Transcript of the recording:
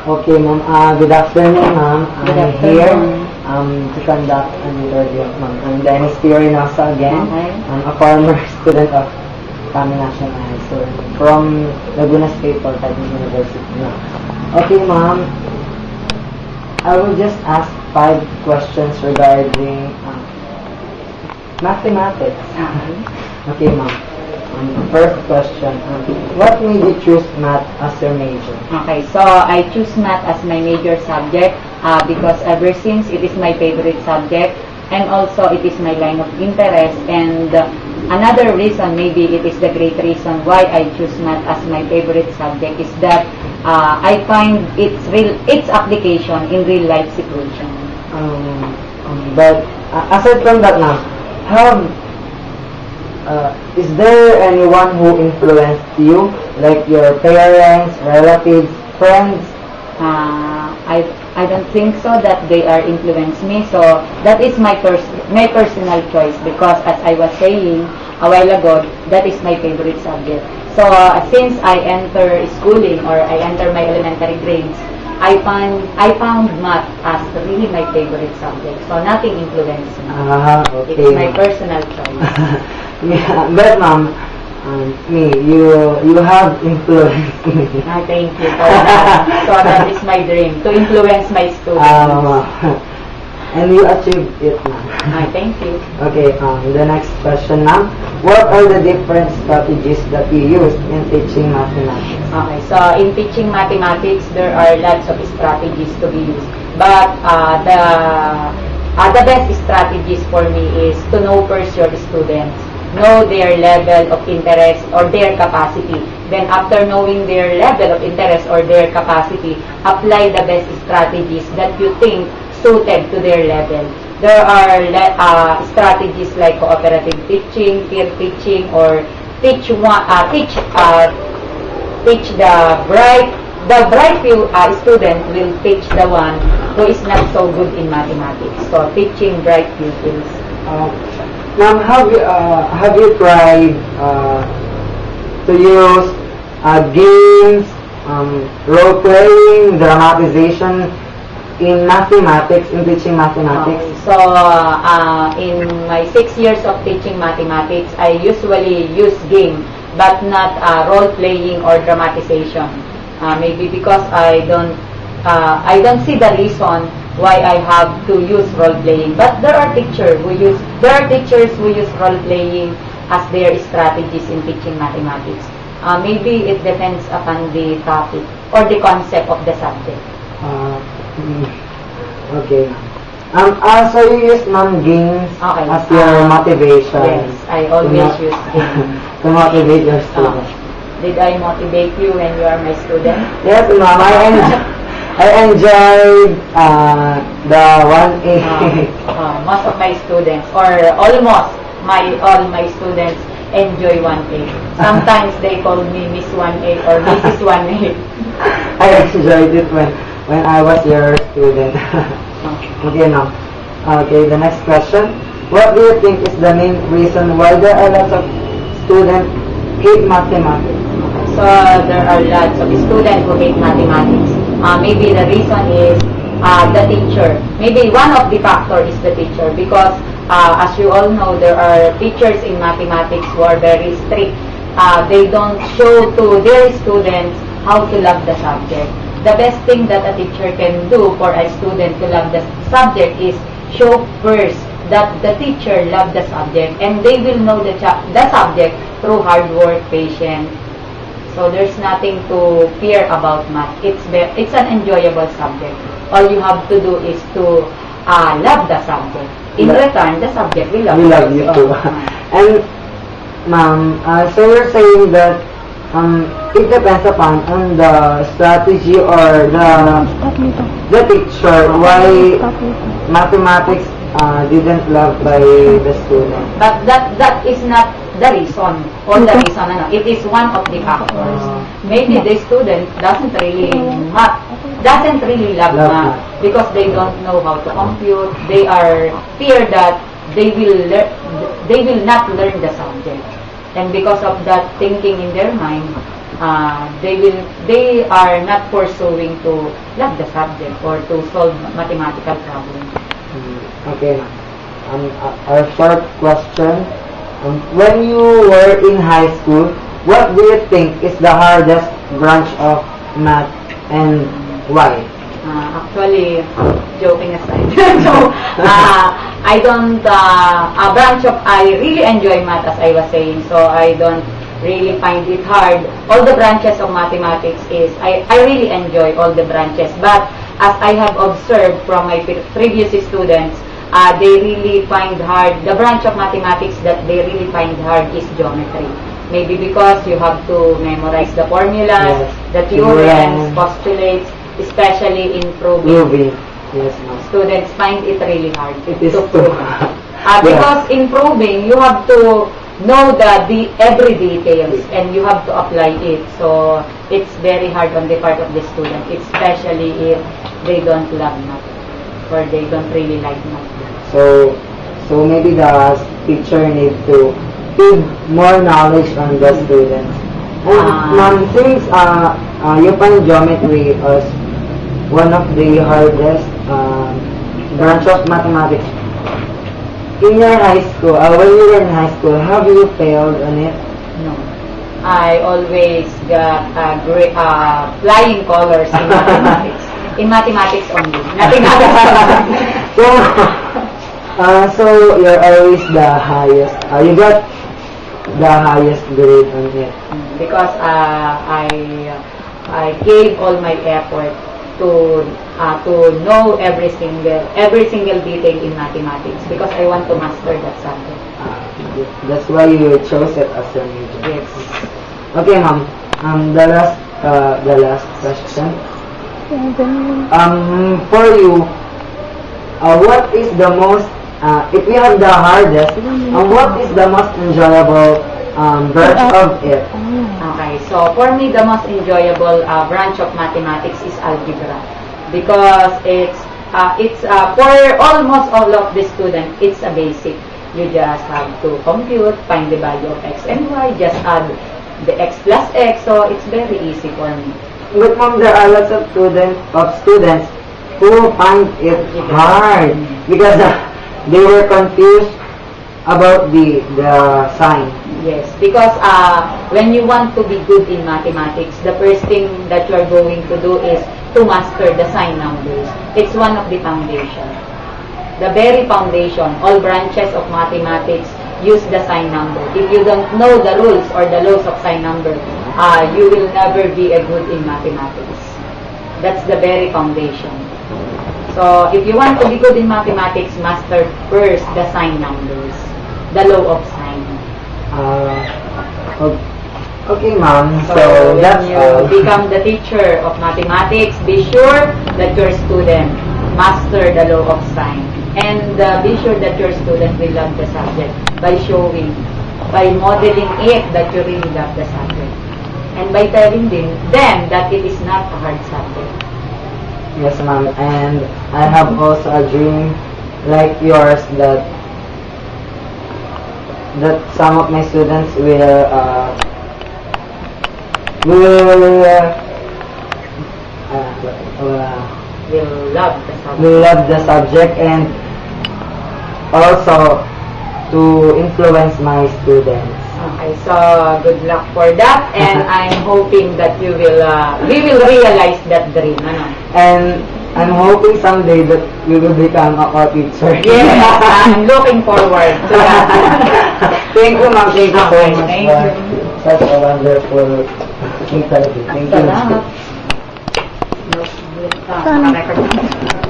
Okay, ma'am. Good afternoon, ma'am. Good I'm here afternoon. to conduct an interview, ma'am. I'm Dennis Reynosa again. Okay. I'm a former student of Kami National High School from Laguna State Polytechnic University. Ma'am. Okay, ma'am. I will just ask 5 questions regarding mathematics. Okay, ma'am. First question, what made you choose math as your major? Okay, so I choose math as my major subject because ever since it is my favorite subject and also it is my line of interest, and another reason, maybe it is the great reason why I choose math as my favorite subject, is that I find its application in real life situation. But aside from that now, is there anyone who influenced you, like your parents, relatives, friends? I don't think so that they are influenced me. So that is my personal choice, because as I was saying a while ago, that is my favorite subject. So since I enter schooling, or I enter my elementary grades, I found math as really my favorite subject. So nothing influenced me. Okay. It's my personal choice. Yeah, but ma'am, you have influenced me. Thank you for that. So that is my dream, to influence my students. And you achieved it, ma'am. Thank you. Okay, the next question, ma'am. What are the different strategies that you use in teaching mathematics? Okay, so in teaching mathematics, there are lots of strategies to be used. But the best strategies for me is to know first your students. Know their level of interest or their capacity. Then after knowing their level of interest or their capacity, apply the best strategies that you think suited to their level. There are strategies like cooperative teaching, peer teaching, or teach the bright few student will teach the one who is not so good in mathematics. So teaching bright pupils. Ma'am, have you tried to use games, role playing, dramatization in mathematics, in teaching mathematics? So in my 6 years of teaching mathematics, I usually use game, but not role playing or dramatization. Maybe because I don't see the reason why I have to use role playing. But there are teachers who use role playing as their strategies in teaching mathematics. Maybe it depends upon the topic or the concept of the subject. Okay. So you use games as your motivation? Yes, I always use games. To motivate your students. Did I motivate you when you are my student? Yes, ma'am. I enjoyed the 1A. Most of my students, or almost all my students, enjoy 1A. Sometimes they call me Miss 1A or Mrs. 1A. I enjoyed it when I was your student. Okay, now. Okay, the next question. What do you think is the main reason why there are lots of students hate mathematics? So there are lots of students who hate mathematics. Maybe the reason is the teacher. Maybe one of the factors is the teacher, because as you all know, there are teachers in mathematics who are very strict. They don't show to their students how to love the subject. The best thing that a teacher can do for a student to love the subject is show first that the teacher loves the subject, and they will know the subject through hard work, patience. So there's nothing to fear about math. It's an enjoyable subject. All you have to do is to love the subject. In return, the subject will love you too. And ma'am, so you're saying that it depends upon the strategy or the teacher why mathematics didn't love by the student. But that is not the reason, it is one of the factors. Maybe the student doesn't really love math because they don't know how to compute. They are fear that they will not learn the subject, and because of that thinking in their mind, they are not pursuing to love the subject or to solve mathematical problems. Okay. Our fourth question. When you were in high school, what do you think is the hardest branch of math and why? Actually, joking aside, so I don't I really enjoy math, as I was saying, so I don't really find it hard. All the branches of mathematics I really enjoy all the branches, but as I have observed from my previous students, they really find hard, the branch of mathematics that they really find hard is geometry. Maybe because you have to memorize the formulas, the theorems, postulates, especially in proving. Yes, ma'am. Students find it really hard It is to prove. Because in proving, you have to know the every details and you have to apply it. So it's very hard on the part of the student, especially if they don't love math or they don't really like math. So maybe the teacher need to give more knowledge on the students. And ma'am, since you find geometry as one of the hardest branch of mathematics, in your high school, when you were in high school, have you failed on it? No. I always got great flying colors in mathematics. In mathematics only. Nothing else. So you're always the highest. You got the highest grade on it. Because I gave all my effort to know every single detail in mathematics because I want to master that subject. That's why you chose it as your major. Yes. Okay, ma'am. The last question. For you, what is the most if you have the hardest, what is the most enjoyable branch of it? Okay, so for me, the most enjoyable branch of mathematics is algebra because it's for almost all of the students, it's a basic. You just have to compute, find the value of x and y, just add the x plus x, so it's very easy for me. But ma'am, there are lots of students who find it hard because they were confused about the sign. Yes, because when you want to be good in mathematics, the first thing that you are going to do is to master the sign numbers. It's one of the foundation. The very foundation, all branches of mathematics use the sign number. If you don't know the rules or the laws of sign number, you will never be a good in mathematics. That's the very foundation. So if you want to be good in mathematics, master first the sign numbers, the law of sign. Okay, ma'am. So when that's you become the teacher of mathematics, be sure that your student master the law of sign, and be sure that your student will love the subject by showing, by modeling it that you really love the subject, and by telling them that it is not a hard subject. Yes, ma'am. And I have also a dream like yours that some of my students will love the subject and also to influence my students. Okay, so good luck for that, and I'm hoping that we will realize that dream. And I'm hoping someday that you will become a teacher. Yes, I'm looking forward to that. Thank you, ma'am. Thank you so Okay, much thank for you. such a wonderful interview. Thank you. Salamat.